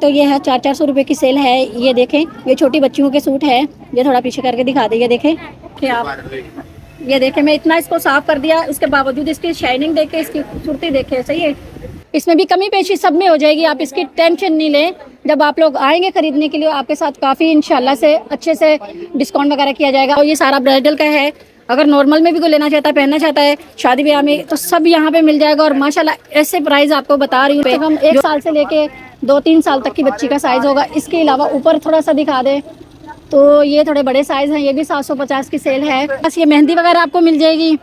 सकते हो ये है 400 रुपये की सेल है। ये देखें, ये छोटी बच्चियों के सूट है। ये थोड़ा पीछे करके दिखा दे, ये देखें कि आप, ये देखें मैं इतना इसको साफ कर दिया, उसके बावजूद इसकी शाइनिंग देखे, इसकी खूबसूरती देखे। सही है, इसमें भी कमी पेशी सब में हो जाएगी, आप इसकी टेंशन नहीं लें। जब आप लोग आएंगे खरीदने के लिए आपके साथ काफ़ी इंशाल्लाह से अच्छे से डिस्काउंट वगैरह किया जाएगा। और ये सारा ब्राइडल का है, अगर नॉर्मल में भी कोई लेना चाहता है, पहनना चाहता है शादी ब्याह में, तो सब यहाँ पे मिल जाएगा। और माशाल्लाह ऐसे प्राइस आपको बता रही हूँ, हम 1 साल से लेके 2-3 साल तक की बच्ची का साइज़ होगा। इसके अलावा ऊपर थोड़ा सा दिखा दें तो ये थोड़े बड़े साइज़ हैं, ये भी 750 की सेल है। बस ये मेहंदी वगैरह आपको मिल जाएगी।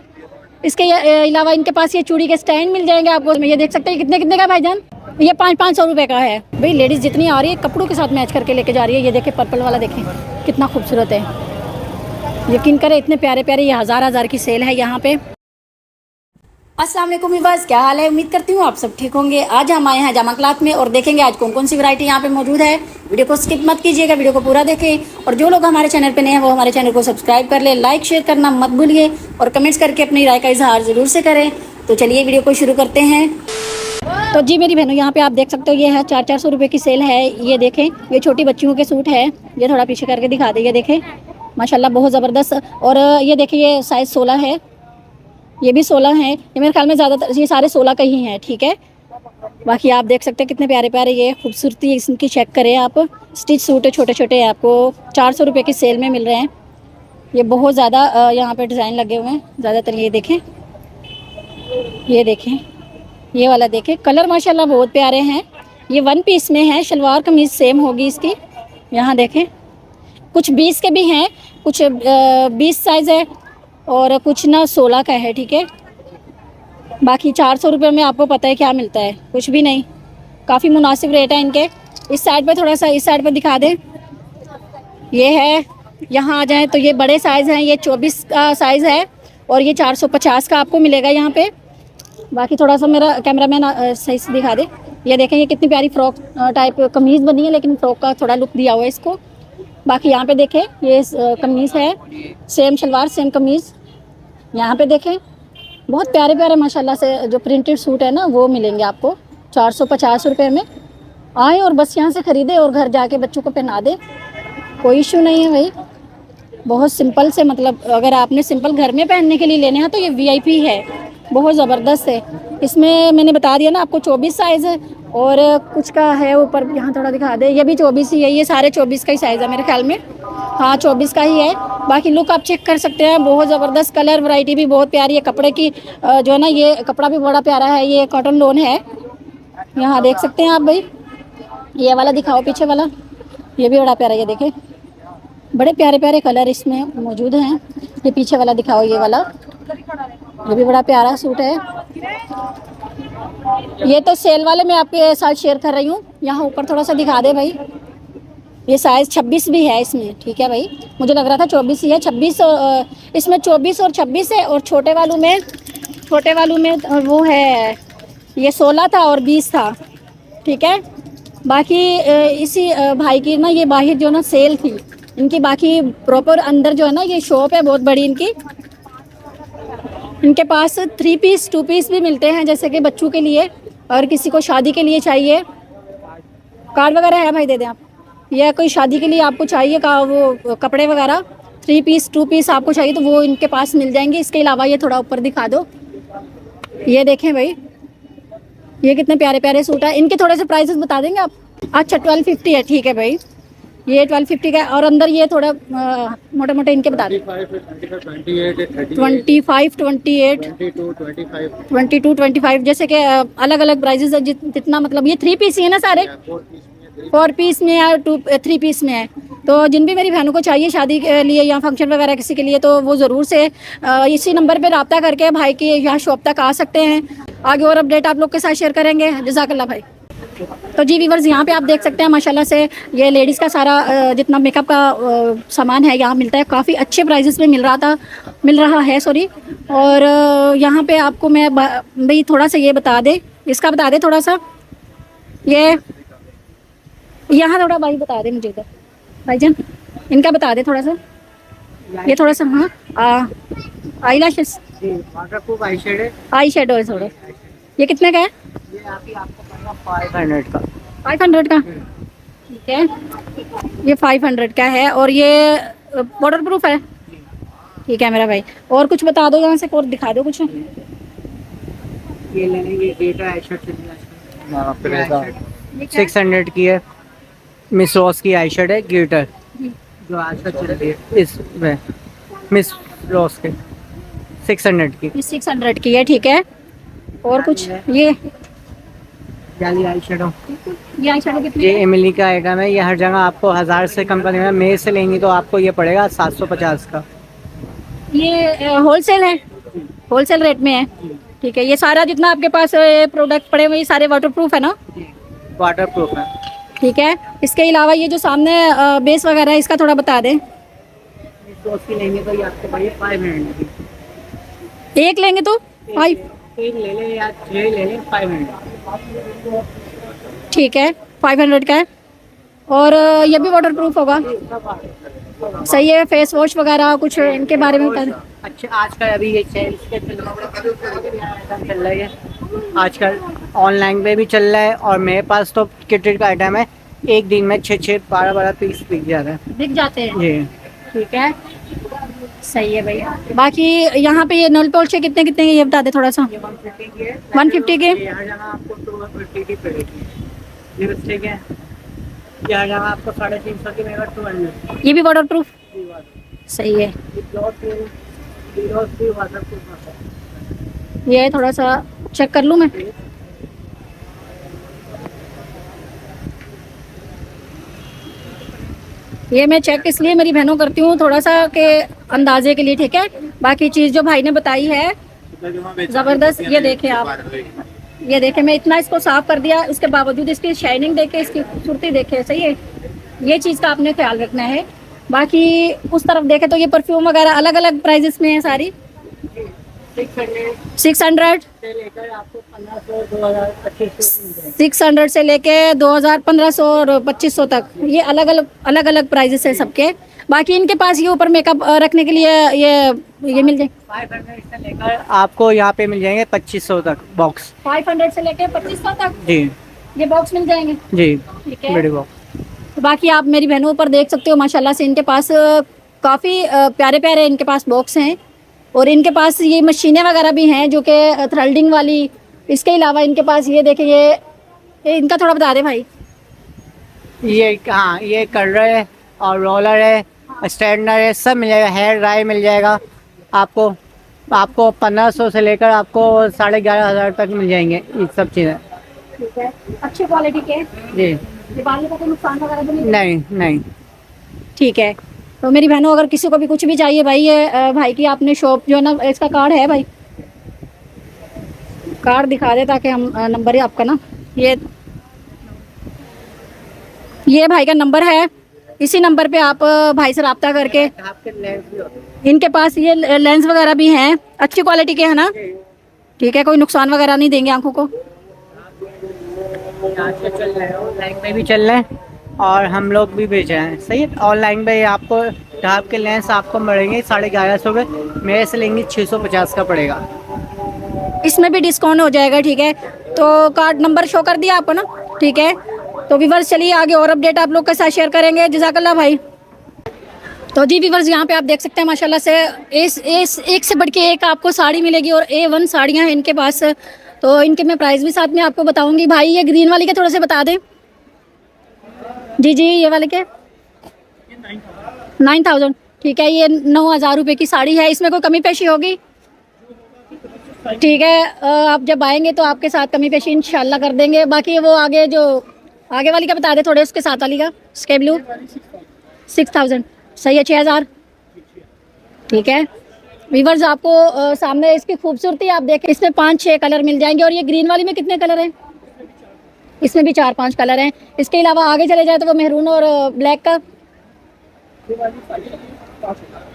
इसके अलावा इनके पास ये चूड़ी के स्टैंड मिल जाएंगे आपको। ये देख सकते हैं कितने का भाईजान, ये 500 रुपये का है। भाई लेडीज़ जितनी आ रही है कपड़ों के साथ मैच करके लेके जा रही है। ये देखें पर्पल वाला, देखें कितना खूबसूरत है, यकीन करें इतने प्यारे प्यारे। ये हज़ार की सेल है यहाँ पे। अस्सलाम वालेकुम व्यूअर्स, क्या हाल है? उम्मीद करती हूँ आप सब ठीक होंगे। आज हम आए हैं जामा क्लॉथ में और देखेंगे आज कौन कौन सी वैरायटी यहाँ पे मौजूद है। वीडियो को स्किप मत कीजिएगा, वीडियो को पूरा देखें। और जो लोग हमारे चैनल पे नए हैं वो हमारे चैनल को सब्सक्राइब कर ले, लाइक शेयर करना मत भूलिए और कमेंट्स करके अपनी राय का इजहार ज़रूर से करें। तो चलिए वीडियो को शुरू करते हैं। तो जी मेरी बहनों, यहाँ पे आप देख सकते हो ये है 400 रुपये की सेल है। ये देखें, ये छोटी बच्चियों के सूट है। ये थोड़ा पीछे करके दिखा दे, ये देखें माशाल्लाह बहुत ज़बरदस्त। और ये देखिए ये साइज़ 16 है, ये भी 16 है। ये मेरे ख्याल में ज़्यादातर ये सारे 16 का ही हैं, ठीक है। बाकी आप देख सकते हैं कितने प्यारे प्यारे, ये खूबसूरती इनकी चेक करें आप। स्टिच सूट है, छोटे छोटे आपको 400 रुपये की सेल में मिल रहे हैं। ये बहुत ज़्यादा यहाँ पे डिज़ाइन लगे हुए हैं ज़्यादातर। ये देखें, ये देखें, ये वाला देखें, कलर माशाल्लाह बहुत प्यारे हैं। ये 1 पीस में है, शलवार कमीज़ सेम होगी इसकी। यहाँ देखें, कुछ 20 के भी हैं, कुछ 20 साइज़ है और कुछ ना 16 का है, ठीक है। बाकी 400 रुपये में आपको पता है क्या मिलता है, कुछ भी नहीं। काफ़ी मुनासिब रेट है इनके। इस साइड पे थोड़ा सा, इस साइड पे दिखा दें, ये है। यहाँ आ जाएं तो ये बड़े साइज़ हैं, ये 24 का साइज़ है और ये 450 का आपको मिलेगा यहाँ पे। बाकी थोड़ा सा मेरा कैमरामैन सही से दिखा दे। ये देखें, ये कितनी प्यारी फ्रॉक टाइप कमीज़ बनी है, लेकिन फ्रॉक का थोड़ा लुक दिया हुआ है इसको। बाकी यहाँ पे देखें, ये कमीज़ है, सेम शलवार सेम कमीज़। यहाँ पे देखें बहुत प्यारे प्यारे माशाल्लाह से जो प्रिंटेड सूट है ना वो मिलेंगे आपको 450 रुपये में। आए और बस यहाँ से ख़रीदे और घर जाके बच्चों को पहना दे, कोई इशू नहीं है भाई। बहुत सिंपल से, मतलब अगर आपने सिंपल घर में पहनने के लिए लेने हैं तो ये VIP है, बहुत ज़बरदस्त है। इसमें मैंने बता दिया ना आपको 24 साइज़ है और कुछ का है ऊपर, यहाँ थोड़ा दिखा दे, ये भी 24 ही है। ये सारे 24 का ही साइज़ है मेरे ख्याल में, हाँ 24 का ही है। बाकी लुक आप चेक कर सकते हैं, बहुत ज़बरदस्त। कलर वैरायटी भी बहुत प्यारी है। कपड़े की जो है ना, ये कपड़ा भी बड़ा प्यारा है, ये कॉटन लॉन है। यहाँ देख सकते हैं आप भाई। ये वाला दिखाओ, पीछे वाला, ये भी बड़ा प्यारा है। ये देखें बड़े प्यारे प्यारे कलर इसमें मौजूद हैं। ये पीछे वाला दिखाओ, ये वाला, ये भी बड़ा प्यारा सूट है। ये तो सेल वाले मैं आपके साथ शेयर कर रही हूँ। यहाँ ऊपर थोड़ा सा दिखा दे भाई, ये साइज़ 26 भी है इसमें, ठीक है भाई। मुझे लग रहा था 24 ही है, 26 इसमें 24 और 26 है। और छोटे वालों में वो है, ये 16 था और 20 था, ठीक है। बाकी इसी भाई की ना ये बाहर जो ना सेल थी इनकी, बाकी प्रॉपर अंदर जो है ना ये शॉप है बहुत बड़ी इनकी। इनके पास 3 पीस 2 पीस भी मिलते हैं, जैसे कि बच्चों के लिए और किसी को शादी के लिए चाहिए। कार्ड वगैरह है भाई, दे दें आप। या कोई शादी के लिए आपको चाहिए का वो कपड़े वगैरह 3 पीस 2 पीस आपको चाहिए तो वो इनके पास मिल जाएंगे। इसके अलावा ये थोड़ा ऊपर दिखा दो, ये देखें भाई, ये कितने प्यारे प्यारे सूट है। इनके थोड़े से प्राइसेस बता देंगे आप? अच्छा 1250 है, ठीक है भाई, ये 1250 का। और अंदर ये थोड़ा मोटे मोटे इनके बता दें, 25, 28, 22, 25, जैसे कि अलग अलग प्राइजेस है जितना। मतलब ये 3 पीस ही है ना सारे, 4 पीस में है, 3 पीस में है। तो जिन भी मेरी बहनों को चाहिए शादी के लिए या फंक्शन वगैरह किसी के लिए, तो वो ज़रूर से इसी नंबर पे रब्ता करके भाई की यहाँ शॉप तक आ सकते हैं। आगे और अपडेट आप लोग के साथ शेयर करेंगे। जज़ाकल्लाह भाई। तो जी व्यूअर्स, यहाँ पे आप देख सकते हैं माशाल्लाह से ये लेडीज़ का सारा जितना मेकअप का सामान है यहाँ मिलता है। काफ़ी अच्छे प्राइजेस में मिल रहा है सॉरी। और यहाँ पे आपको मैं भाई थोड़ा सा ये बता दे, इसका बता दे थोड़ा सा, ये यहाँ थोड़ा भाई बता दे मुझे इधर भाईजान, इनका बता दे थोड़ा सा, ये थोड़ा सा। हाँ आई लैशेस, आई शेडो है थोड़ा। ये कितने का है? ये आपको 500 का। 500 का, ठीक है, ये 500 का है और ये वाटर प्रूफ है। ठीक है मेरा भाई, और कुछ बता दो यहाँ से, और दिखा दो कुछ। ये लेने ये गेटर आई शर्ट चल रहा है 600 की है। मिस रॉस की आई शर्ट है गेटर, जो आजकल चल रही है इसमें मिस रॉस के 600 की। ये 600 की है। ठीक है, और कुछ ये जाली आई शर्ट हो, ये आई शर्ट कितनी ये है? इमली का आइटम है। ये हर जगह आपको 1000 से कम का नहीं है। मेरे से लेंगी तो आपको ये पड़ेगा 750 का। ये होलसेल है, होलसेल रेट में है। ठीक है, ये सारा जितना आपके पास प्रोडक्ट पड़े हुए ये सारे वाटरप्रूफ है ना? वाटर प्रूफ है। ठीक है, इसके अलावा ये जो सामने बेस वगैरह है इसका थोड़ा बता दें। तो उसकी लेंगे तो ये आपको पड़ेगी 500 की। एक लेंगे तो 5? एक ले लें या 6 ले लें 500। ठीक है, 500 का है। और ये भी वाटरप्रूफ होगा, सही है। फेस वॉश वगैरह कुछ इनके बारे में बता दें। अच्छा, आजकल अभी ये चल रहा है, आजकल ऑनलाइन पे भी चल रहा है और मेरे पास तो किटेड का आइटम है। एक दिन में 6 12 पीस बिक जाता है, दिख जाते हैं जी। ठीक है, सही है भैया। बाकी यहाँ पे ये नल पॉलिश कितने कितने की ये बता दे थोड़ा सा। ये 150 की है। 150 के? ये हर जगह आपको 250 की पड़ेगी। ये लिपस्टिक है, ये हर जगह आपको 350 की मिलेगा 200। ये भी वाटरप्रूफ, सही है। ये थोड़ा सा चेक कर लूँ मैं। ये मैं चेक इसलिए मेरी बहनों करती हूँ थोड़ा सा के अंदाजे के लिए, ठीक है। बाकी चीज़ जो भाई ने बताई है ज़बरदस्त। ये देखें आप, ये देखें मैं इतना इसको साफ कर दिया, उसके बावजूद इसकी शाइनिंग देखे, इसकी खूबसूरती देखे, सही है। ये चीज़ का आपने ख्याल रखना है। बाकी उस तरफ देखे तो ये परफ्यूम वगैरह अलग अलग प्राइजेस में है सारी। 600 से लेकर आपको 1500 2000 2500 600 से लेके 2000 1500 और 2500 तक, ये अलग अलग प्राइजेस है सबके। बाकी इनके पास ये ऊपर मेकअप रखने के लिए ये मिल जाए 500 से लेकर आपको यहाँ पे मिल जाएंगे 2500 तक बॉक्स। 500 से लेके 2500 तक जी ये बॉक्स मिल जाएंगे। जी, ठीक है, बड़ी बॉक्स। तो बाकी आप मेरी बहनों पर देख सकते हो माशाल्लाह से इनके पास काफ़ी प्यारे प्यारे इनके पास बॉक्स हैं। और इनके पास ये मशीनें वगैरह भी हैं जो कि थ्रेडिंग वाली। इसके अलावा इनके पास ये देखें, ये इनका थोड़ा बता दे भाई। ये हाँ, ये कलर है और रोलर है, स्ट्रेटनर है, सब मिल जाएगा। हेयर ड्राई मिल जाएगा आपको 1500 से लेकर आपको 11,500 तक मिल जाएंगे ये सब चीज़ें। ठीक है, अच्छी क्वालिटी के जी, दिवाली का कोई नुकसान वगैरह तो नहीं नहीं। ठीक है, तो मेरी बहनों अगर किसी को भी कुछ भी चाहिए भाई, ये भाई की आपने शॉप जो है ना, इसका कार्ड है भाई, कार्ड दिखा दे ताकि हम नंबर है आपका ना, ये भाई का नंबर है। इसी नंबर पे आप भाई से रब्ता करके, इनके पास ये लेंस वगैरह भी हैं, अच्छी क्वालिटी के है ना? ठीक है, कोई नुकसान वगैरह नहीं देंगे आंखों को। आजकल चल रहा है, ऑनलाइन में भी चल रहा है और हम लोग भी बेच रहे हैं, सही है। ऑनलाइन पे आपको ढाब के लेंस आपको मिलेंगे 1150 के, मेरे से लेंगे 650 का पड़ेगा। इसमें भी डिस्काउंट हो जाएगा, ठीक है। तो कार्ड नंबर शो कर दिया आपको ना, ठीक है। तो व्यूवर्स चलिए आगे और अपडेट आप लोग के साथ शेयर करेंगे। जज़ाकल्लाह भाई। तो जी व्यूवर्स यहाँ पे आप देख सकते हैं माशाल्लाह से एक से बढ़ के एक आपको साड़ी मिलेगी और A1 साड़ियाँ हैं इनके पास। तो इनके मैं प्राइस भी साथ में आपको बताऊंगी। भाई ये ग्रीन वाली के थोड़े से बता दें। जी जी, ये वाले के 9000। ठीक है, ये 9000 रुपये की साड़ी है। इसमें कोई कमी पेशी होगी? ठीक है, आप जब आएंगे तो आपके साथ कमी पेशी इंशाल्लाह कर देंगे। बाकी वो आगे जो आगे वाली का बता दे थोड़े, उसके साथ वाली का स्काई ब्लू 6000, सही है 6000। ठीक है व्यूवर्स, आपको सामने इसकी खूबसूरती आप देखें, इसमें 5-6 कलर मिल जाएंगे। और ये ग्रीन वाली में कितने कलर हैं? इसमें भी 4-5 कलर हैं। इसके अलावा आगे चले जाए तो वो मेहरून और ब्लैक का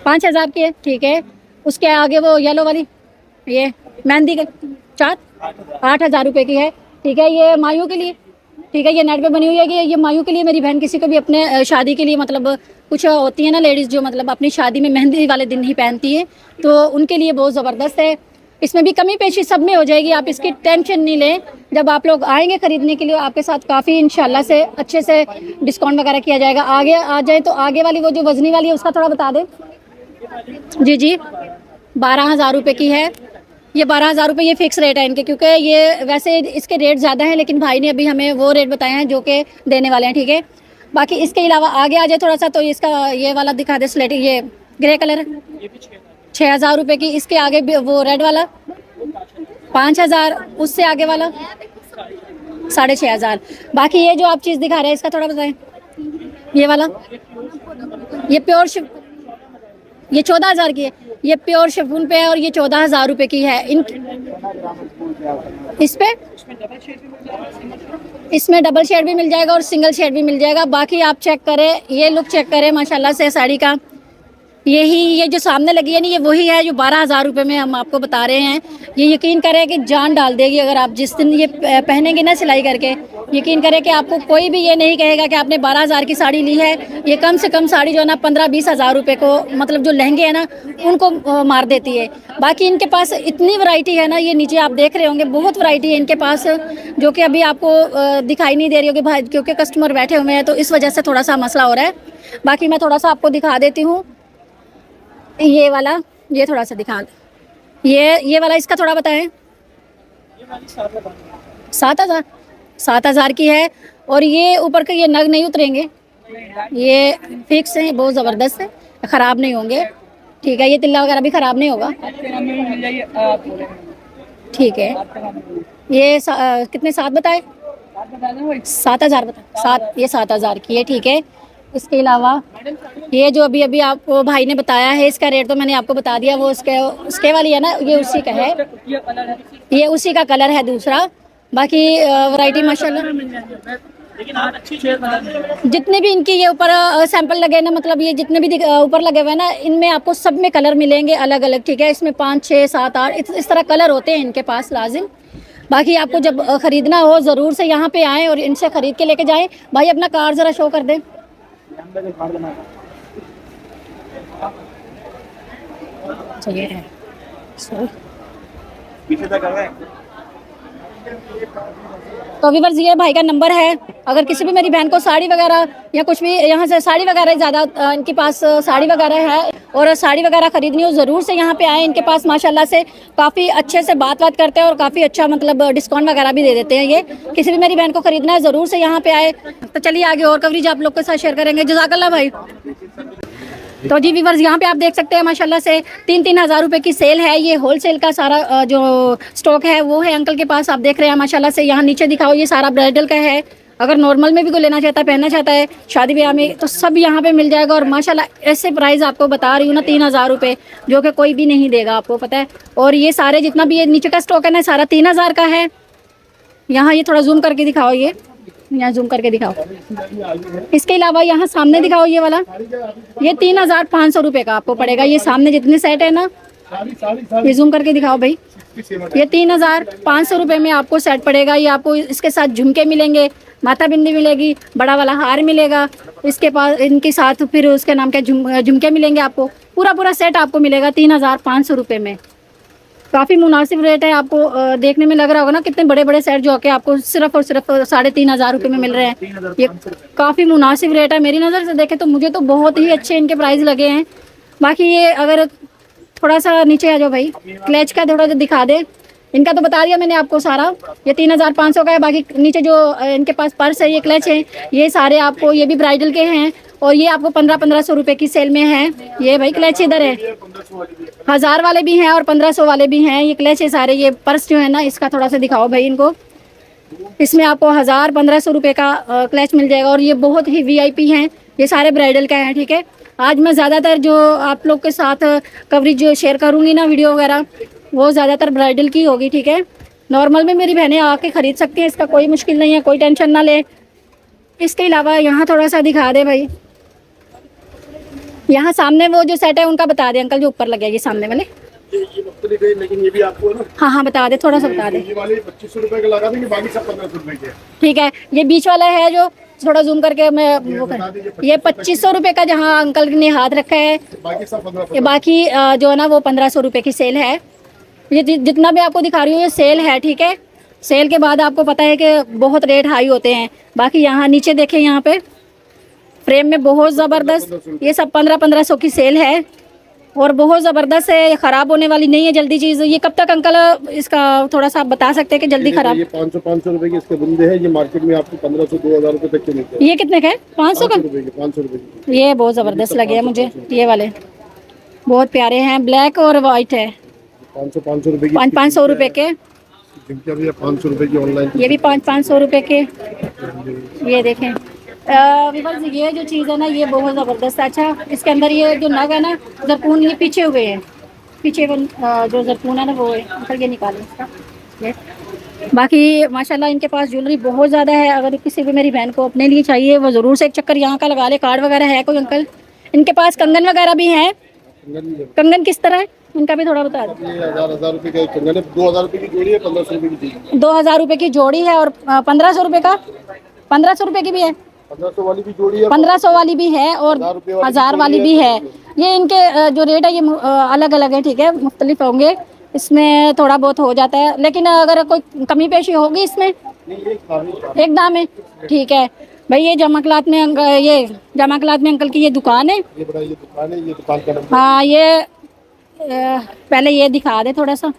5000 की है। ठीक है, उसके आगे वो येलो वाली, ये मेहंदी के 8,000 रुपये की है। ठीक है, ये मायूं के लिए, ठीक है, ये नेट पे बनी हुई है कि ये मायूं के लिए। मेरी बहन किसी को भी अपने शादी के लिए, मतलब कुछ होती है ना लेडीज़ जो मतलब अपनी शादी में मेहंदी वाले दिन ही पहनती है, तो उनके लिए बहुत ज़बरदस्त है। इसमें भी कमी पेशी सब में हो जाएगी, आप इसकी टेंशन नहीं लें। जब आप लोग आएंगे खरीदने के लिए आपके साथ काफ़ी इंशाल्लाह से अच्छे से डिस्काउंट वगैरह किया जाएगा। आगे आ जाए तो आगे वाली वो जो वजनी वाली है उसका थोड़ा बता दें। जी जी 12,000 रुपये की है ये। 12,000 रुपये ये फिक्स रेट है इनके, क्योंकि ये वैसे इसके रेट ज़्यादा हैं लेकिन भाई ने अभी हमें वो रेट बताए हैं जो कि देने वाले हैं, ठीक है। बाकी इसके अलावा आगे आ जाए थोड़ा सा तो इसका ये वाला दिखा दे, स्लेटी ये ग्रे कलर 6,000 रुपये की। इसके आगे भी वो रेड वाला 5,000, उससे आगे वाला 6,500। बाकी ये जो आप चीज़ दिखा रहे हैं इसका थोड़ा बताएं। ये वाला ये प्योर ये 14,000 की है, ये प्योर शिफॉन पे है और ये 14,000 रुपये की है। इन इस पे इसमें डबल शेड भी मिल जाएगा और सिंगल शेड भी मिल जाएगा। बाकी आप चेक करें, ये लुक चेक करें माशाल्लाह से साड़ी का। यही ये जो सामने लगी है ना, ये वही है जो 12,000 रुपये में हम आपको बता रहे हैं। ये यकीन करें कि जान डाल देगी अगर आप जिस दिन ये पहनेंगे ना सिलाई करके। यकीन करें कि आपको कोई भी ये नहीं कहेगा कि आपने 12,000 की साड़ी ली है। ये कम से कम साड़ी जो है ना 15-20 हज़ार रुपये को, मतलब जो लहंगे हैं ना उनको मार देती है। बाकी इनके पास इतनी वैरायटी है ना, ये नीचे आप देख रहे होंगे बहुत वैरायटी है इनके पास, जो कि अभी आपको दिखाई नहीं दे रही होगी भाई, क्योंकि कस्टमर बैठे हुए हैं तो इस वजह से थोड़ा सा मसला हो रहा है। बाकी मैं थोड़ा सा आपको दिखा देती हूँ ये वाला, ये थोड़ा सा दिखा ये वाला इसका थोड़ा बताएं। 7,000 की है और ये ऊपर के ये नग नहीं उतरेंगे, ये फिक्स हैं, बहुत ज़बरदस्त है, ख़राब नहीं होंगे, ठीक है। ये तिल्ला वगैरह भी ख़राब नहीं होगा, ठीक है। ये कितने 7 बताए? 7,000 बताए, 7, ये 7,000 की है, ठीक है। इसके अलावा ये जो अभी आपको भाई ने बताया है इसका रेट तो मैंने आपको बता दिया, वो उसके वाली है ना, ये उसी का है, ये उसी का कलर है दूसरा। बाकी वैरायटी माशाल्लाह जितने भी इनकी ये ऊपर सैंपल लगे ना, मतलब ये जितने भी ऊपर लगे हुए हैं ना, इनमें आपको सब में कलर मिलेंगे अलग अलग, ठीक है। इसमें 5, 6, 7, 8 इस तरह कलर होते हैं इनके पास लाजिम। बाकी आपको जब ख़रीदना हो ज़रूर से यहाँ पे आएँ और इनसे ख़रीद के लेके जाएँ। भाई अपना कार्ड ज़रा शो कर दें। ये है तो व्यूअर्स ये भाई का नंबर है। अगर किसी भी मेरी बहन को साड़ी वगैरह या कुछ भी यहाँ से साड़ी वगैरह ज़्यादा इनके पास साड़ी वगैरह है और साड़ी वगैरह ख़रीदनी हो ज़रूर से यहाँ पे आए। इनके पास माशाल्लाह से काफ़ी अच्छे से बात करते हैं और काफ़ी अच्छा मतलब डिस्काउंट वगैरह भी दे देते हैं। ये किसी भी मेरी बहन को ख़रीदना है ज़रूर से यहाँ पे आए। तो चलिए आगे और कवरेज आप लोग के साथ शेयर करेंगे। जज़ाकल्लाह भाई। तो जी व्यूअर्स यहाँ पे आप देख सकते हैं माशाल्लाह से 3-3 हज़ार रुपये की सेल है। ये होलसेल का सारा जो स्टॉक है वो है अंकल के पास, आप देख रहे हैं माशाल्लाह से। यहाँ नीचे दिखाओ, ये सारा ब्राइडल का है। अगर नॉर्मल में भी कोई लेना चाहता है, पहनना चाहता है शादी ब्याह में, तो सब यहाँ पे मिल जाएगा। और माशाल्लाह ऐसे प्राइस आपको बता रही हूँ ना 3,000 रुपये, जो कि कोई भी नहीं देगा, आपको पता है। और ये सारे जितना भी ये नीचे का स्टॉक है ना, सारा 3,000 का है। यहाँ ये थोड़ा जूम करके दिखाओ, ये यहाँ जूम करके दिखाओ। इसके अलावा यहाँ सामने दिखाओ, ये वाला ये 3,500 रुपये का आपको पड़ेगा। ये सामने जितने सेट है ना, ये जूम करके दिखाओ भाई। ये 3,500 रुपये में आपको सेट पड़ेगा। ये आपको इसके साथ झुमके मिलेंगे, माथा बिंदी मिलेगी, बड़ा वाला हार मिलेगा, इसके पास इनके साथ फिर उसके नाम क्या झुमके मिलेंगे। आपको पूरा सेट आपको मिलेगा 3,500 रुपये में। काफ़ी मुनासिब रेट है। आपको देखने में लग रहा होगा ना कितने बड़े बड़े सेट जो कि आपको सिर्फ और सिर्फ 3,500 रुपये में मिल रहे हैं। ये काफ़ी मुनासिब रेट है। मेरी नज़र से देखें तो मुझे तो बहुत ही अच्छे इनके प्राइस लगे हैं। बाकी ये अगर थोड़ा सा नीचे आ जाओ भाई, क्लच का थोड़ा दिखा दे। इनका तो बता दिया मैंने आपको सारा, ये 3,500 का है। बाकी नीचे जो इनके पास पर्स है, ये क्लच है, ये सारे आपको ये भी ब्राइडल के हैं और ये आपको 1500 रुपये की सेल में है। ये भाई क्लच इधर है, 1,000 वाले भी हैं और 1500 वाले भी हैं। ये क्लच है सारे। ये पर्स जो है ना, इसका थोड़ा सा दिखाओ भाई इनको। इसमें आपको 1,000-1,500 रुपये का क्लच मिल जाएगा और ये बहुत ही VIP हैं। ये सारे ब्राइडल का हैं, ठीक है। आज मैं ज़्यादातर जो आप लोग के साथ कवरेज जो शेयर करूँगी ना, वीडियो वगैरह, वो ज़्यादातर ब्राइडल की होगी, ठीक है। नॉर्मल में मेरी बहनें आके ख़रीद सकती हैं, इसका कोई मुश्किल नहीं है, कोई टेंशन ना ले। इसके अलावा यहाँ थोड़ा सा दिखा दे भाई, यहाँ सामने वो जो सेट है उनका बता दे अंकल, जो ऊपर लगे ये सामने वाले। ये मुख्तलिफ है, लेकिन ये भी आपको है ना। हाँ बता दे, थोड़ा सा बता दे। ये वाले 2500 रुपए का लगा देंगे, बाकी सब 1500 रुपए के। ठीक है। ये बीच वाला है जो थोड़ा जूम करके मैं वो कर, ये 2500 रुपये का जहाँ अंकल ने हाथ रखा है, बाकी सब 1500। ये बाकी जो है ना वो 1500 रुपये की सेल है। ये जितना भी आपको दिखा रही हूँ ये सेल है, ठीक है। सेल के बाद आपको पता है कि बहुत रेट हाई होते हैं। बाकी यहाँ नीचे देखें, यहाँ पे फ्रेम में बहुत ज़बरदस्त, ये सब 1500 की सेल है और बहुत ज़बरदस्त है। ये ख़राब होने वाली नहीं है जल्दी चीज़। ये कब तक अंकल इसका थोड़ा सा आप बता सकते हैं कि जल्दी ख़राब? ये 500 रुपए के इसके बुंदे हैं। ये मार्केट में आपको 1500-2000 रुपए तक के मिलते हैं। ये कितने का है? 500 का? 500 रुपए के। ये बहुत ज़बरदस्त लगे हैं मुझे, ये वाले बहुत प्यारे हैं, ब्लैक और वाइट है। 500 रुपए की। 500 रुपए के। जिनका भी 500 रुपए की ऑनलाइन। ये भी 500 रुपए के। ये देखें विवर्स, ये जो चीज़ है ना ये बहुत ज़बरदस्त है। अच्छा, इसके अंदर ये जो नग है ना जरकून, ये पीछे हुए हैं, पीछे जो जरकून है ना वो है, अंकल ये निकालें इसका। ये बाकी माशाल्लाह इनके पास ज्वेलरी बहुत ज़्यादा है। अगर किसी भी मेरी बहन को अपने लिए चाहिए वो ज़रूर से एक चक्कर यहाँ का लगा ले। कार्ड वगैरह है कोई अंकल? इनके पास कंगन वगैरह भी हैं। कंगन किस तरह है इनका भी थोड़ा बता दो। ये 1000 रुपए का कंगन है। 2000 रुपए की जोड़ी है, 1500 रुपए की चीज। 2000 रुपए की जोड़ी है और 1500 रुपए का, 1500 रुपए की भी है, 1500 वाली भी जोड़ी है, 1500 वाली भी है और 1000 वाली भी है। ये इनके जो रेट है ये अलग अलग है, ठीक है, मुख्तलिफ होंगे। इसमें थोड़ा बहुत हो जाता है, लेकिन अगर कोई कमी पेशी होगी इसमें एक दाम है, ठीक है भाई। ये जमाकलात में ये जमाकलात में अंकल की ये दुकान है। ये बड़ा ये दुकान है, ये दुकान का नंबर। हाँ, ये पहले ये दिखा दे थोड़ा सा।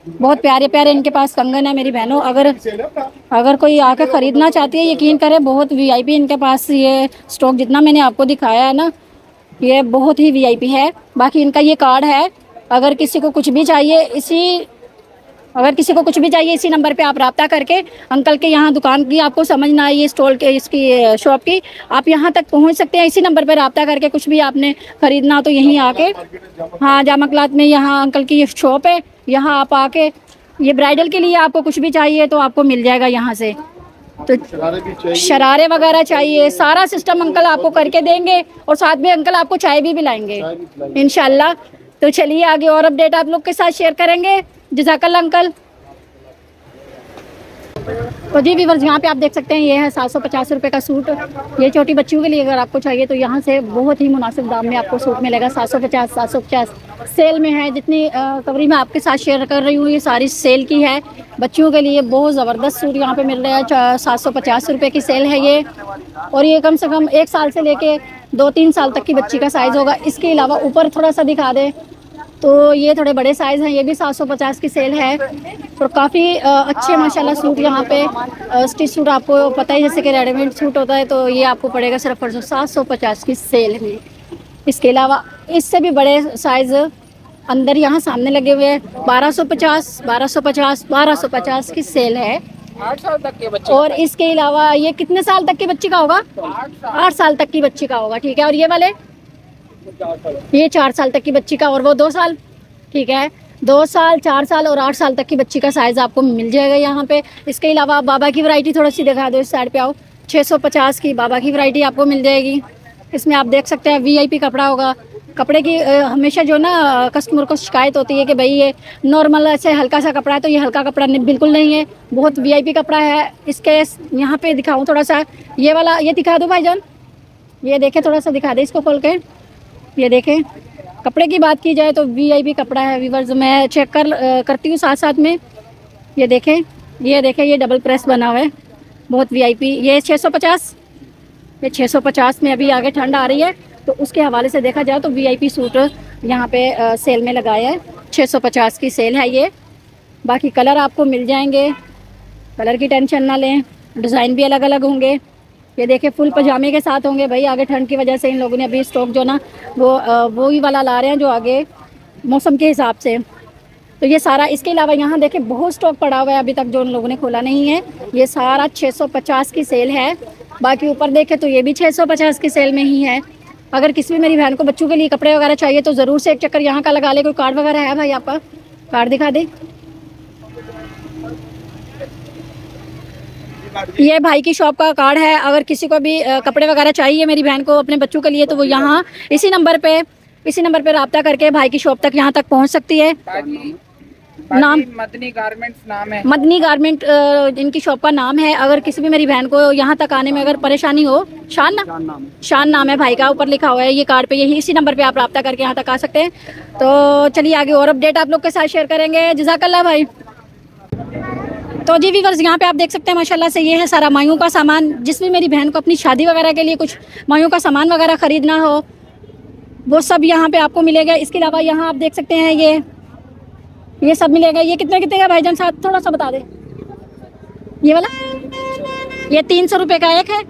बहुत प्यारे प्यारे इनके पास कंगन है मेरी बहनों। अगर कोई आकर ख़रीदना चाहती है यकीन करे बहुत वीआईपी इनके पास ये स्टॉक जितना मैंने आपको दिखाया है ना ये बहुत ही वीआईपी है। बाकी इनका ये कार्ड है, अगर किसी को कुछ भी चाहिए इसी नंबर पे आप रब्ता करके अंकल के यहाँ दुकान की आपको समझ ना आए ये स्टॉल के इसकी शॉप की, आप यहाँ तक पहुँच सकते हैं। इसी नंबर पे रब्ता करके कुछ भी आपने ख़रीदना हो तो यहीं आके, हाँ जामकलात में यहाँ अंकल की ये शॉप है, यहाँ आप आके ये ब्राइडल के लिए आपको कुछ भी चाहिए तो आपको मिल जाएगा यहाँ से। तो शरारे वगैरह चाहिए, सारा सिस्टम अंकल आपको करके देंगे और साथ में अंकल आपको चाय भी पिलाएंगे इंशाल्लाह। तो चलिए आगे और अपडेट आप लोग के साथ शेयर करेंगे। जज़ाकल्लाह अंकल। तो जी व्यूअर्स, यहाँ पे आप देख सकते हैं ये है 750 रुपये का सूट। ये छोटी बच्चियों के लिए अगर आपको चाहिए तो यहाँ से बहुत ही मुनासिब दाम में आपको सूट मिलेगा। 750 सेल में है। जितनी कवरी मैं आपके साथ शेयर कर रही हूँ ये सारी सेल की है। बच्चियों के लिए बहुत ज़बरदस्त सूट यहाँ पे मिल रहा है। 750 रुपये की सेल है ये, और ये कम से कम 1 साल से लेके 2-3 साल तक की बच्ची का साइज़ होगा। इसके अलावा ऊपर थोड़ा सा दिखा दें तो ये थोड़े बड़े साइज़ हैं, ये भी 750 की सेल है। तो काफ़ी अच्छे माशाल्लाह सूट यहाँ पे स्टिच सूट आपको पता ही जैसे कि रेडीमेड सूट होता है तो ये आपको पड़ेगा सिर्फ 750 की सेल में। इसके अलावा इससे भी बड़े साइज़ अंदर यहाँ सामने लगे हुए हैं। 1250 की सेल है 8 साल तक के बच्चे। और इसके अलावा ये कितने साल तक की बच्ची का होगा? 8 साल तक की बच्ची का होगा, ठीक है। और ये वाले ये 4 साल तक की बच्ची का, और वो 2 साल, ठीक है। 2 साल, 4 साल और 8 साल तक की बच्ची का साइज़ आपको मिल जाएगा यहाँ पे। इसके अलावा बाबा की वैरायटी थोड़ी सी दिखा दो, इस साइड पे आओ। 650 की बाबा की वैरायटी आपको मिल जाएगी। इसमें आप देख सकते हैं वीआईपी कपड़ा होगा। कपड़े की हमेशा जो ना कस्टमर को शिकायत होती है कि भाई ये नॉर्मल ऐसे हल्का सा कपड़ा है, तो ये हल्का कपड़ा बिल्कुल नहीं है, बहुत वीआईपी कपड़ा है। इसके यहाँ पे दिखाऊँ थोड़ा सा, ये वाला ये दिखा दो भाईजान, ये देखें थोड़ा सा दिखा दे इसको खोल के। ये देखें कपड़े की बात की जाए तो वीआईपी कपड़ा है व्यूअर्स। मैं चेक करती हूँ साथ साथ में। ये देखें ये डबल प्रेस बना हुआ है, बहुत वीआईपी। ये 650 में अभी आगे ठंड आ रही है तो उसके हवाले से देखा जाए तो वीआईपी सूट यहाँ पे सेल में लगाया है। 650 की सेल है ये। बाकी कलर आपको मिल जाएंगे, कलर की टेंशन ना लें, डिज़ाइन भी अलग अलग होंगे। ये देखिए फुल पजामे के साथ होंगे भाई। आगे ठंड की वजह से इन लोगों ने अभी स्टॉक जो ना वो ही वाला ला रहे हैं जो आगे मौसम के हिसाब से। तो ये सारा, इसके अलावा यहाँ देखें बहुत स्टॉक पड़ा हुआ है अभी तक जो उन लोगों ने खोला नहीं है। ये सारा 650 की सेल है। बाकी ऊपर देखें तो ये भी 650 की सेल में ही है। अगर किसी भी मेरी बहन को बच्चों के लिए कपड़े वगैरह चाहिए तो ज़रूर से एक चक्कर यहाँ का लगा ले। कोई कार्ड वगैरह है भाई आपका? कार्ड दिखा दे। ये भाई की शॉप का कार्ड है। अगर किसी को भी कपड़े वगैरह चाहिए मेरी बहन को अपने बच्चों के लिए तो वो यहाँ इसी नंबर पे रब्ता करके भाई की शॉप तक यहाँ तक पहुँच सकती है। नाम मदनी गारमेंट्स नाम है। मदनी गारमेंट इनकी शॉप का नाम है। अगर किसी भी मेरी बहन को यहाँ तक आने में अगर परेशानी हो, शान नाम है भाई का, ऊपर लिखा हुआ है ये कार्ड पे, यही इसी नंबर पे आप रब्ता करके यहाँ तक आ सकते हैं। तो चलिए आगे और अपडेट आप लोग के साथ शेयर करेंगे। जज़ाकल्लाह भाई। तो जी व्यूअर्स, यहाँ पे आप देख सकते हैं माशाल्लाह से ये है सारा मायूं का सामान। जिसमें मेरी बहन को अपनी शादी वगैरह के लिए कुछ मायूं का सामान वगैरह ख़रीदना हो, वो सब यहाँ पे आपको मिलेगा। इसके अलावा यहाँ आप देख सकते हैं ये सब मिलेगा। ये कितने कितने का भाईजान, साथ थोड़ा सा बता दे। ये वाला ये 300 रुपये का एक है,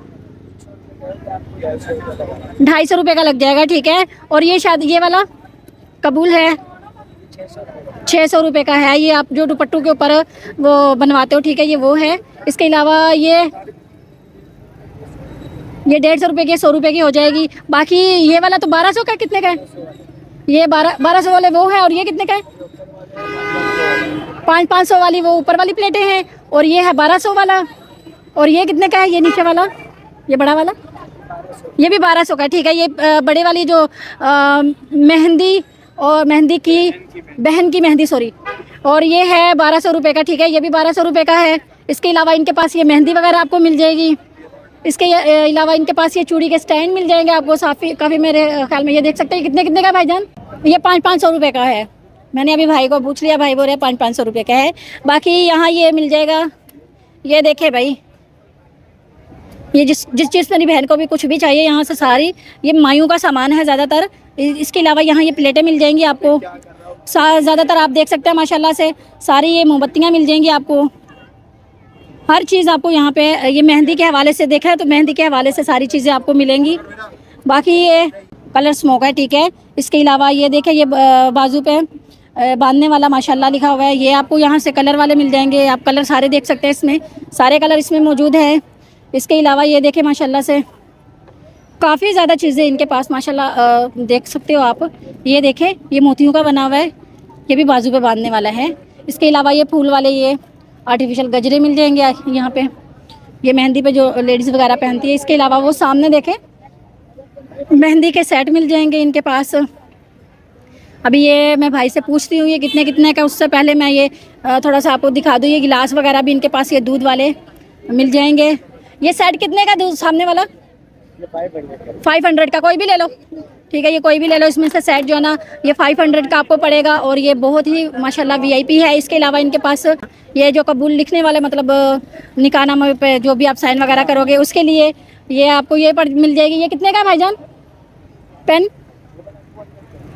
250 रुपये का लग जाएगा, ठीक है। और ये शायद ये वाला कबूल है, 600 रुपये का है। ये आप जो दुपट्टों के ऊपर वो बनवाते हो, ठीक है, ये वो है। इसके अलावा ये 150 रुपये की, 100 रुपये की हो जाएगी। बाकी ये वाला तो 1200 का, कितने का है ये? 1200 वाले वो है। और ये कितने का है? 500 वाली वो ऊपर वाली प्लेटें हैं। और ये है 1200 वाला। और ये कितने का है? ये नीचे वाला, ये बड़ा वाला, ये भी 1200 का, ठीक है। ये बड़े वाली जो मेहंदी और मेहंदी की बहन की मेहंदी, सॉरी, और ये है 1200 रुपये का, ठीक है। ये भी 1200 रुपये का है। इसके अलावा इनके पास ये मेहंदी वगैरह आपको मिल जाएगी। इसके अलावा इनके पास ये चूड़ी के स्टैंड मिल जाएंगे आपको काफ़ी मेरे ख्याल में। ये देख सकते हैं कितने कितने का भाईजान? ये 500 रुपये का है। मैंने अभी भाई को पूछ लिया, भाई बोल रहे 500 रुपये का है। बाकी यहाँ ये मिल जाएगा। ये देखे भाई, ये जिस चीज़ मेरी बहन को भी कुछ भी चाहिए यहाँ से सारी ये मायूं का सामान है ज़्यादातर। इसके अलावा यहाँ ये प्लेटें मिल जाएंगी आपको ज़्यादातर। आप देख सकते हैं माशाल्लाह से सारी ये मोमबत्तियाँ मिल जाएंगी आपको। हर चीज़ आपको यहाँ पे ये मेहंदी के हवाले से देखा है तो मेहंदी के हवाले से सारी चीज़ें आपको मिलेंगी। बाकी ये कलर स्मोक है, ठीक है। इसके अलावा ये देखें, ये बाजू पे बांधने वाला माशाल्लाह लिखा हुआ है। ये आपको यहाँ से कलर वाले मिल जाएंगे। आप कलर सारे देख सकते हैं, इसमें सारे कलर इसमें मौजूद है। इसके अलावा ये देखें माशाल्लाह से काफ़ी ज़्यादा चीज़ें इनके पास माशाल्लाह देख सकते हो आप। ये देखें, ये मोतियों का बना हुआ है, ये भी बाजू पे बांधने वाला है। इसके अलावा ये फूल वाले ये आर्टिफिशियल गजरे मिल जाएंगे यहाँ पे, ये मेहंदी पे जो लेडीज़ वगैरह पहनती है। इसके अलावा वो सामने देखें मेहंदी के सेट मिल जाएंगे इनके पास। अभी ये मैं भाई से पूछती हूँ ये कितने कितने का। उससे पहले मैं ये थोड़ा सा आपको दिखा दूँ, ये गिलास वगैरह भी इनके पास ये दूध वाले मिल जाएंगे। ये सेट कितने का दूध सामने वाला? 500 का, कोई भी ले लो, ठीक है। ये कोई भी ले लो, इसमें से सेट जो है ना ये 500 का आपको पड़ेगा। और ये बहुत ही माशाल्लाह VIP है। इसके अलावा इनके पास ये जो कबूल लिखने वाले, मतलब निकाहनामे पे जो भी आप साइन वगैरह करोगे उसके लिए ये आपको ये मिल जाएगी। ये कितने का है भाईजान? पेन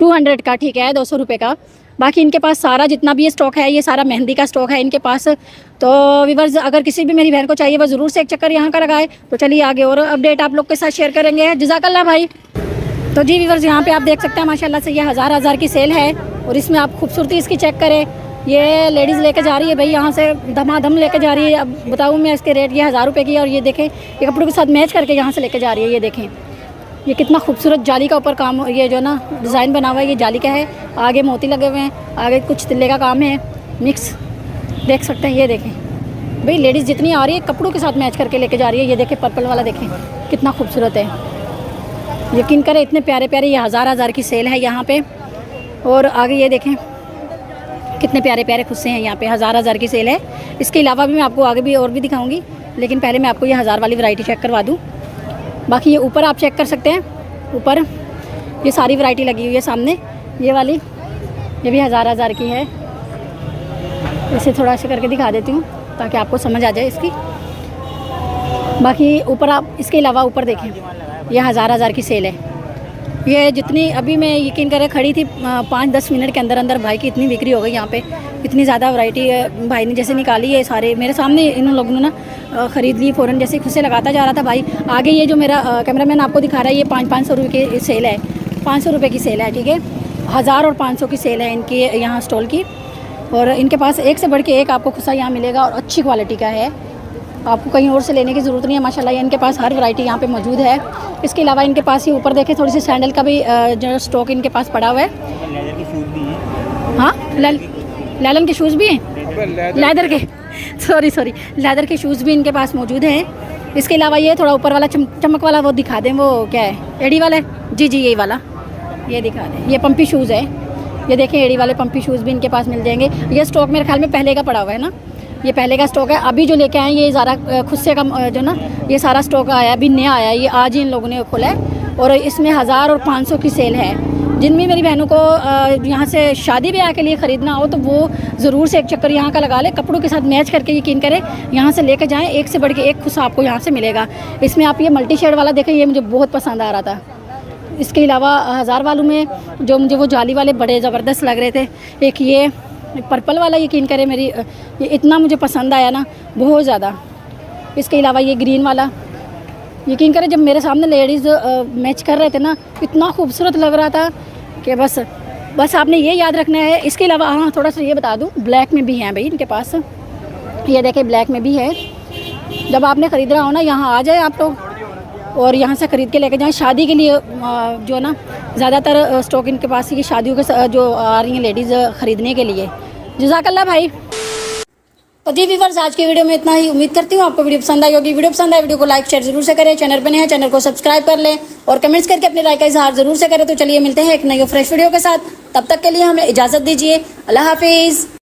200 का, ठीक है, 200 रुपये का। बाकी इनके पास सारा जितना भी ये स्टॉक है ये सारा मेहंदी का स्टॉक है इनके पास। तो व्यूअर्स, अगर किसी भी मेरी बहन को चाहिए वह ज़रूर से एक चक्कर यहाँ का लगाए। तो चलिए आगे और अपडेट आप लोग के साथ शेयर करेंगे। जज़ाकल्लाह भाई। तो जी व्यूअर्स, यहाँ पे आप देख सकते हैं माशाल्लाह से ये हज़ार की सेल है। और इसमें आप खूबसूरती इसकी चेक करें। ये लेडीज़ लेके जा रही है भाई, यहाँ से धमाधम लेके जा रही है। अब बताऊँ मैं इसके रेट, ये 1000 रुपये की है। और ये देखें, ये कपड़ों के साथ मैच करके यहाँ से लेके जा रही है। ये देखें, ये कितना खूबसूरत जाली का ऊपर काम, ये जो ना डिज़ाइन बना हुआ है ये जाली का है। आगे मोती लगे हुए हैं, आगे कुछ तिल्ले का काम है मिक्स, देख सकते हैं। ये देखें भाई, लेडीज़ जितनी आ रही है कपड़ों के साथ मैच करके लेके जा रही है। ये देखें पर्पल वाला, देखें कितना खूबसूरत है। यकीन करें इतने प्यारे प्यारे, ये हज़ार की सेल है यहाँ पे। और आगे ये देखें कितने प्यारे प्यारे खुस्से हैं यहाँ पे, हज़ार की सेल है। इसके अलावा भी मैं आपको आगे भी और भी दिखाऊँगी, लेकिन पहले मैं आपको ये 1000 वाली वैरायटी चेक करवा दूँ। बाकी ये ऊपर आप चेक कर सकते हैं, ऊपर ये सारी वैरायटी लगी हुई है सामने। ये वाली ये भी 1000 की है। इसे थोड़ा सा करके दिखा देती हूँ ताकि आपको समझ आ जाए इसकी। बाकी ऊपर आप इसके अलावा ऊपर देखें, ये 1000 की सेल है। ये जितनी अभी मैं यकीन करें खड़ी थी 5-10 मिनट के अंदर अंदर भाई की इतनी बिक्री हो गई यहाँ पे। इतनी ज़्यादा वैरायटी भाई ने जैसे निकाली है सारे मेरे सामने, इन लोगों ने ना ख़रीद ली फ़ौरन, जैसे खुद से लगाता जा रहा था भाई। आगे ये जो मेरा कैमरामैन आपको दिखा रहा है, ये 500 रुपये की सेल है, 500 रुपये की सेल है, ठीक है। 1000 और 500 की सेल है इनकी यहाँ स्टॉल की। और इनके पास एक से बढ़ के एक आपको खुस्सा यहाँ मिलेगा और अच्छी क्वालिटी का है। आपको कहीं और से लेने की ज़रूरत नहीं है माशाल्लाह। ये इनके पास हर वैरायटी यहाँ पे मौजूद है। इसके अलावा इनके पास ही ऊपर देखें थोड़ी सी सैंडल का भी जो स्टॉक इनके पास पड़ा हुआ है। हाँ, लैलन के शूज़ भी हैं, लेदर के, सॉरी लेदर के शूज़ भी इनके पास मौजूद हैं। इसके अलावा ये थोड़ा ऊपर वाला चमक वाला वो दिखा दें, वो क्या है, एडी वाला है जी, यही वाला ये दिखा दें। ये पंपी शूज़ है, ये देखें एड़ी वाले पंपी शूज़ भी इनके पास मिल जाएंगे। ये स्टॉक मेरे ख्याल में पहले का पड़ा हुआ है ना, ये पहले का स्टॉक है। अभी जो लेके आए ये ज़ारा खुद से कम जो ना ये सारा स्टॉक आया अभी नया आया, ये आज ही इन लोगों ने खोला है और इसमें 1000 और 500 की सेल है। जिन भी मेरी बहनों को यहाँ से शादी ब्याह के लिए ख़रीदना हो तो वो ज़रूर से एक चक्कर यहाँ का लगा ले, कपड़ों के साथ मैच करके यकीन करें यहाँ से लेकर जाएं, एक से बढ़ के एक खुश आपको यहाँ से मिलेगा। इसमें आप ये मल्टी शेड वाला देखें, ये मुझे बहुत पसंद आ रहा था। इसके अलावा 1000 वालों में जो मुझे वो जाली वाले बड़े ज़बरदस्त लग रहे थे, एक ये पर्पल वाला यकीन करें मेरी ये इतना मुझे पसंद आया ना बहुत ज़्यादा। इसके अलावा ये ग्रीन वाला यकीन करें जब मेरे सामने लेडीज़ मैच कर रहे थे ना इतना खूबसूरत लग रहा था कि बस आपने ये याद रखना है। इसके अलावा हाँ थोड़ा सा ये बता दूं, ब्लैक में भी हैं भाई इनके पास, ये देखें ब्लैक में भी है। जब आपने ख़रीद रहा हो ना यहाँ आ जाए आप लोग और यहाँ से ख़रीद के लेके जाएं। शादी के लिए जो ना ज़्यादातर स्टॉक इनके पास ये शादियों के जो आ रही हैं लेडीज़ ख़रीदने के लिए। जज़ाकल्लाह भाई। तो जी व्यूअर्स आज की वीडियो में इतना ही। उम्मीद करती हूँ आपको वीडियो पसंद आई होगी। वीडियो पसंद आए वीडियो को लाइक शेयर जरूर से करें, चैनल पर नए हैं चैनल को सब्सक्राइब कर लें और कमेंट्स करके अपने राय का इजहार जरूर से करें। तो चलिए मिलते हैं एक नई फ्रेश वीडियो के साथ, तब तक के लिए हमें इजाज़त दीजिए। अल्लाह हाफिज़।